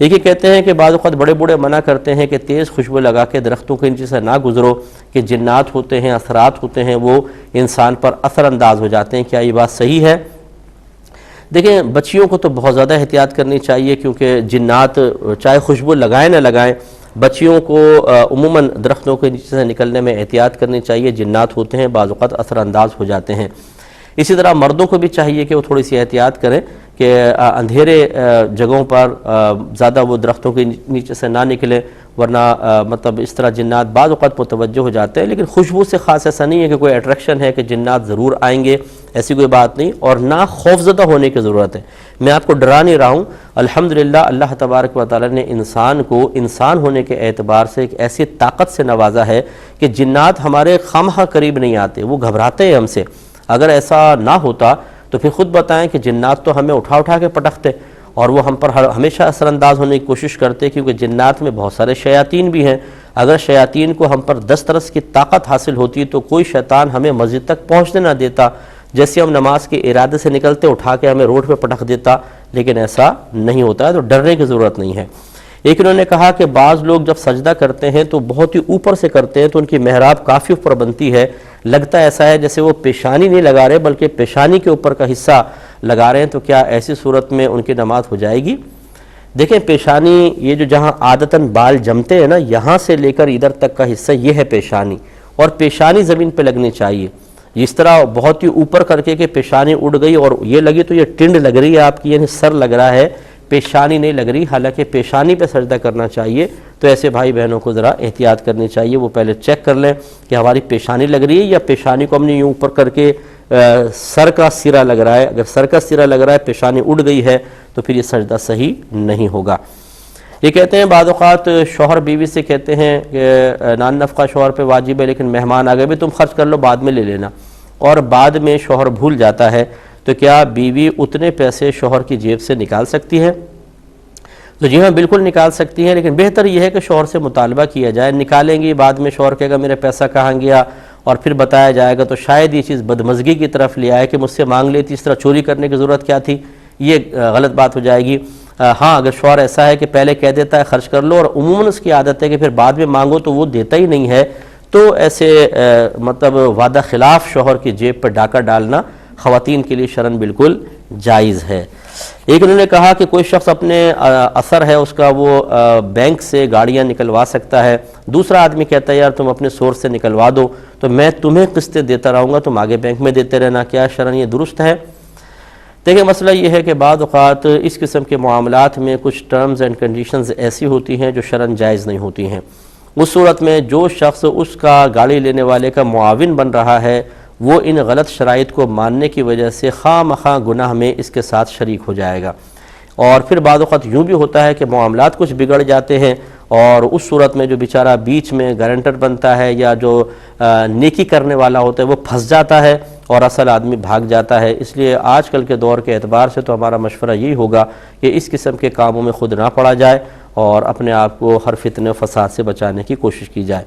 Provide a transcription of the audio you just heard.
دیکھیے کہتے ہیں کہ بعض اوقات بڑے بوڑھے منع کرتے ہیں کہ تیز خوشبو لگا کے درختوں کے نیچے سے نہ گزرو کہ جنات ہوتے ہیں، اثرات ہوتے ہیں، وہ انسان پر اثر انداز ہو جاتے ہیں۔ کیا یہ بات صحیح ہے؟ دیکھیں بچیوں کو تو بہت زیادہ احتیاط کرنی چاہیے، کیونکہ جنات چاہے خوشبو لگائیں نہ لگائیں، بچیوں کو عموماً درختوں کے نیچے سے نکلنے میں احتیاط کرنی چاہیے۔ جنات ہوتے ہیں، بعض اوقات اثر انداز ہو جاتے ہیں۔ اسی طرح مردوں کو بھی چاہیے کہ وہ تھوڑی سی احتیاط کریں کہ اندھیرے جگہوں پر زیادہ وہ درختوں کے نیچے سے نہ نکلیں، ورنہ مطلب اس طرح جنات بعض اوقات متوجہ ہو جاتے ہیں۔ لیکن خوشبو سے خاص ایسا نہیں ہے کہ کوئی اٹریکشن ہے کہ جنات ضرور آئیں گے، ایسی کوئی بات نہیں، اور نہ خوفزدہ ہونے کی ضرورت ہے۔ میں آپ کو ڈرا نہیں رہا ہوں، الحمدللہ اللہ تبارک و تعالی نے انسان کو انسان ہونے کے اعتبار سے ایک ایسی طاقت سے نوازا ہے کہ جنات ہمارے خواہ قریب نہیں آتے، وہ گھبراتے ہیں ہم سے۔ اگر ایسا نہ ہوتا تو پھر خود بتائیں کہ جنات تو ہمیں اٹھا اٹھا کے پٹکتے اور وہ ہم پر ہمیشہ اثر انداز ہونے کی کوشش کرتے، کیونکہ جنات میں بہت سارے شیاطین بھی ہیں۔ اگر شیاطین کو ہم پر دسترس کی طاقت حاصل ہوتی تو کوئی شیطان ہمیں مسجد تک پہنچنے نہ دیتا، جیسے ہم نماز کے ارادے سے نکلتے اٹھا کے ہمیں روڈ پہ پٹک دیتا، لیکن ایسا نہیں ہوتا ہے، تو ڈرنے کی ضرورت نہیں ہے۔ ایک انہوں نے کہا کہ بعض لوگ جب سجدہ کرتے ہیں تو بہت ہی اوپر سے کرتے ہیں، تو ان کی محراب کافی اوپر بنتی ہے، لگتا ایسا ہے جیسے وہ پیشانی نہیں لگا رہے بلکہ پیشانی کے اوپر کا حصہ لگا رہے ہیں، تو کیا ایسی صورت میں ان کی نماز ہو جائے گی؟ دیکھیں پیشانی، یہ جو جہاں عادتاً بال جمتے ہیں نا، یہاں سے لے کر ادھر تک کا حصہ یہ ہے پیشانی، اور پیشانی زمین پہ لگنی چاہیے۔ اس طرح بہت ہی اوپر کر کے کہ پیشانی اڑ گئی اور یہ لگی تو یہ ٹنڈ لگ رہی ہے آپ کی، یعنی سر لگ رہا ہے، پیشانی نہیں لگ رہی، حالانکہ پیشانی پہ سجدہ کرنا چاہیے۔ تو ایسے بھائی بہنوں کو ذرا احتیاط کرنی چاہیے، وہ پہلے چیک کر لیں کہ ہماری پیشانی لگ رہی ہے یا پیشانی کو ہم نے یوں اوپر کر کے سر کا سرا لگ رہا ہے۔ اگر سر کا سرا لگ رہا ہے، پیشانی اڑ گئی ہے، تو پھر یہ سجدہ صحیح نہیں ہوگا۔ یہ کہتے ہیں بعض اوقات شوہر بیوی سے کہتے ہیں کہ نان نفقہ شوہر پہ واجب ہے، لیکن مہمان آ گئے بھی تم خرچ کر لو، بعد میں لے لینا، اور بعد میں شوہر بھول جاتا ہے، تو کیا بیوی اتنے پیسے شوہر کی جیب سے نکال سکتی ہے؟ تو جی ہاں بالکل نکال سکتی ہیں، لیکن بہتر یہ ہے کہ شوہر سے مطالبہ کیا جائے۔ نکالیں گی، بعد میں شوہر کہے گا میرا پیسہ کہاں گیا، اور پھر بتایا جائے گا، تو شاید یہ چیز بدمزگی کی طرف لے آئے کہ مجھ سے مانگ لیتی، اس طرح چوری کرنے کی ضرورت کیا تھی، یہ غلط بات ہو جائے گی۔ ہاں اگر شوہر ایسا ہے کہ پہلے کہہ دیتا ہے خرچ کر لو، اور عموماً اس کی عادت ہے کہ پھر بعد میں مانگو تو وہ دیتا ہی نہیں ہے، تو ایسے مطلب وعدہ خلاف شوہر کی جیب پر ڈاکہ ڈالنا خواتین کے لیے شرعاً بالکل جائز ہے۔ ایک انہوں نے کہا کہ کوئی شخص اپنے اثر ہے اس کا، وہ بینک سے گاڑیاں نکلوا سکتا ہے، دوسرا آدمی کہتا ہے یار تم اپنے سورس سے نکلوا دو، تو میں تمہیں قسطیں دیتا رہوں گا، تم آگے بینک میں دیتے رہنا، کیا شرعاً یہ درست ہے؟ دیکھیں مسئلہ یہ ہے کہ بعض اوقات اس قسم کے معاملات میں کچھ ٹرمز اینڈ کنڈیشنز ایسی ہوتی ہیں جو شرعاً جائز نہیں ہوتی ہیں۔ اس صورت میں جو شخص اس کا گاڑی لینے والے کا معاون بن رہا ہے، وہ ان غلط شرائط کو ماننے کی وجہ سے خواہ مخواہ گناہ میں اس کے ساتھ شریک ہو جائے گا، اور پھر بعض اوقات یوں بھی ہوتا ہے کہ معاملات کچھ بگڑ جاتے ہیں، اور اس صورت میں جو بیچارہ بیچ میں گارنٹر بنتا ہے یا جو نیکی کرنے والا ہوتا ہے وہ پھنس جاتا ہے اور اصل آدمی بھاگ جاتا ہے۔ اس لیے آج کل کے دور کے اعتبار سے تو ہمارا مشورہ یہی ہوگا کہ اس قسم کے کاموں میں خود نہ پڑا جائے اور اپنے آپ کو ہر فتنہ و فساد سے بچانے کی کوشش کی جائے۔